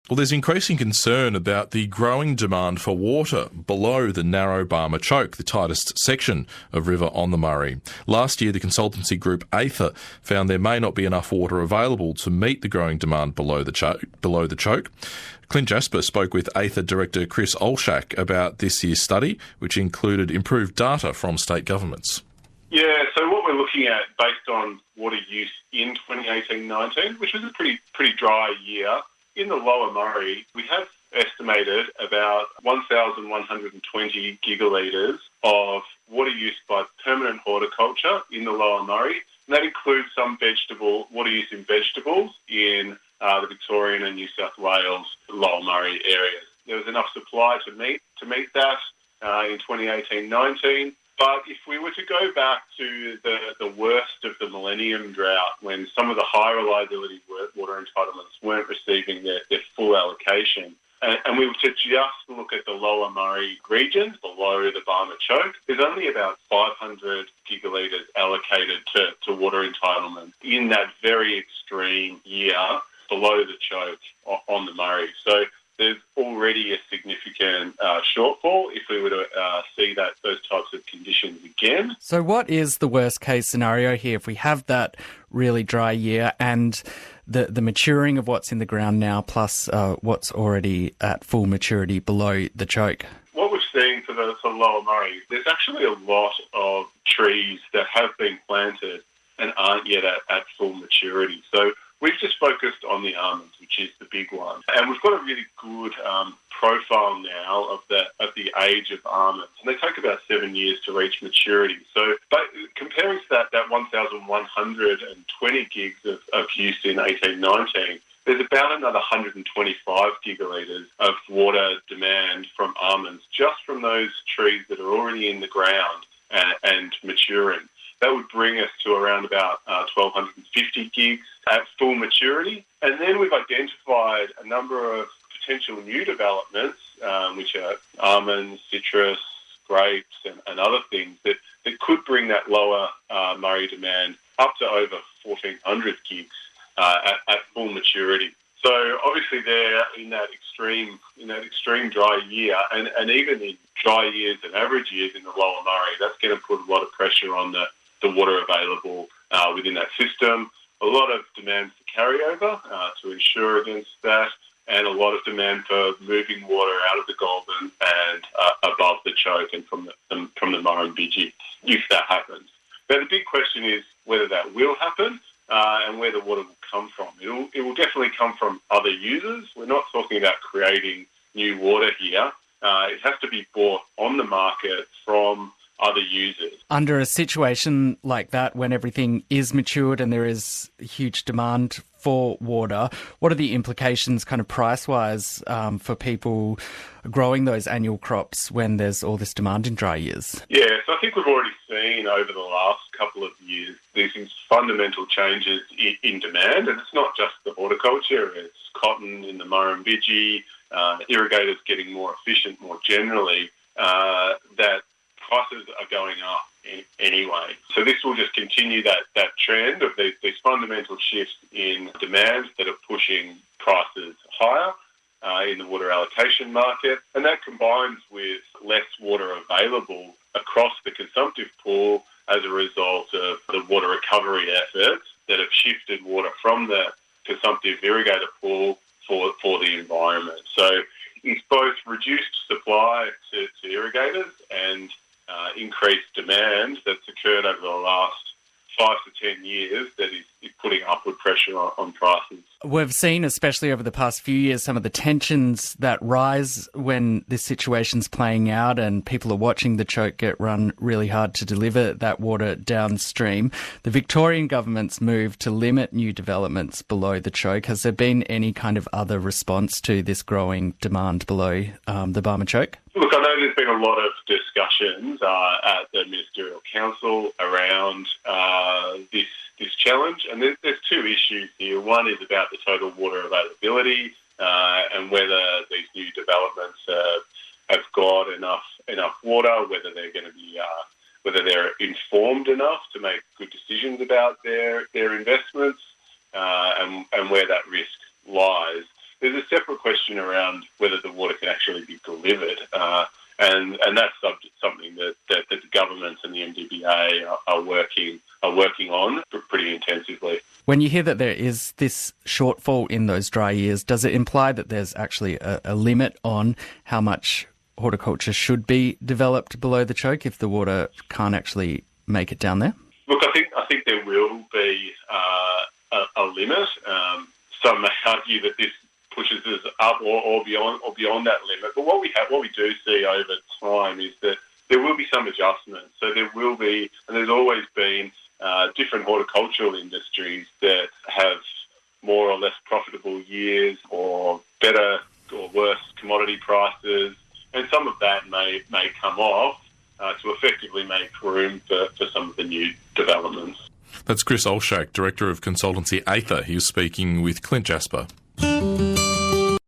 Well, there's increasing concern about the growing demand for water below the narrow Barmah Choke, the tightest section of river on the Murray. Last year, the consultancy group Aither found there may not be enough water available to meet the growing demand below the choke. Clint Jasper spoke with Aither Director Chris Olszak about this year's study, which included improved data from state governments. Yeah, so what we're looking at based on water use in 2018-19, which was a pretty dry year, in the lower Murray, we have estimated about 1,120 gigalitres of water use by permanent horticulture in the lower Murray. And that includes some water use in vegetables in the Victorian and New South Wales lower Murray areas. There was enough supply to meet that in 2018-19. But if we were to go back to the worst of the millennium drought, when some of the high reliability water entitlements weren't receiving their full allocation, and we were to just look at the lower Murray region below the Barmah Choke, there's only about 500 gigalitres allocated to water entitlement in that very extreme year below the choke on the Murray. So there's already a significant shortfall if we were to see those types of conditions again. So what is the worst case scenario here if we have that really dry year and the maturing of what's in the ground now plus what's already at full maturity below the choke? What we've seen for the lower Murray, there's actually a lot of trees that have been planted and aren't yet at full maturity. So we've just focused on the almonds, which is the big one. And we've got a really good profile now of the age of almonds. And they take about 7 years to reach maturity. So but comparing to that 1,120 gigs of use in 18-19, there's about another 125 gigalitres of water demand from almonds, just from those trees that are already in the ground and maturing. That would bring us to around about 1,250 gigs at full maturity. And then we've identified a number of potential new developments, which are almonds, citrus, grapes, and other things that could bring that lower Murray demand up to over 1,400 gigs at full maturity. So obviously they're in that extreme dry year, and even in dry years and average years in the lower Murray, that's going to put a lot of pressure on the water available within that system. A lot of demand for carryover to ensure against that, and a lot of demand for moving water out of the Goulburn and above the choke and from the Murrumbidgee, if that happens. But the big question is whether that will happen and where the water will come from. It will definitely come from other users. We're not talking about creating new water here. It has to be bought on the market from other users. Under a situation like that, when everything is matured and there is huge demand for water, what are the implications kind of price-wise for people growing those annual crops when there's all this demand in dry years? Yeah, so I think we've already seen over the last couple of years these fundamental changes in demand, and it's not just the horticulture, it's cotton in the Murrumbidgee, irrigators getting more efficient more generally, that prices are going up anyway. So this will just continue that trend of these fundamental shifts in demand that are pushing prices higher in the water allocation market. And that combines with less water available across the consumptive pool as a result of the water recovery efforts that have shifted water from the consumptive irrigator pool for the environment. So it's both reduced supply to irrigators and increased demand that's occurred over the last 5 to 10 years that is putting upward pressure on prices. We've seen, especially over the past few years, some of the tensions that rise when this situation's playing out and people are watching the choke get run really hard to deliver that water downstream. The Victorian government's move to limit new developments below the choke. Has there been any kind of other response to this growing demand below the Barmah Choke? Look, I know there's been a lot of discussions at the Ministerial Council around this challenge, and there's two issues here. One is about the total water availability and whether these new developments have got enough water, whether they're going to be whether they're informed enough to make good decisions about their investments, and where that risk lies. There's a separate question around whether the water can actually be delivered. And that's something that the government and the MDBA are working on pretty intensively. When you hear that there is this shortfall in those dry years, does it imply that there's actually a limit on how much horticulture should be developed below the choke if the water can't actually make it down there? Look, I think there will be a limit. Some may argue that this pushes us up or beyond that limit. But what we do see over time is that there will be some adjustments. So there will be, and there's always been, different horticultural industries that have more or less profitable years or better or worse commodity prices, and some of that may come off to effectively make room for some of the new developments. That's Chris Olszak, Director of Consultancy Aither. He was speaking with Clint Jasper.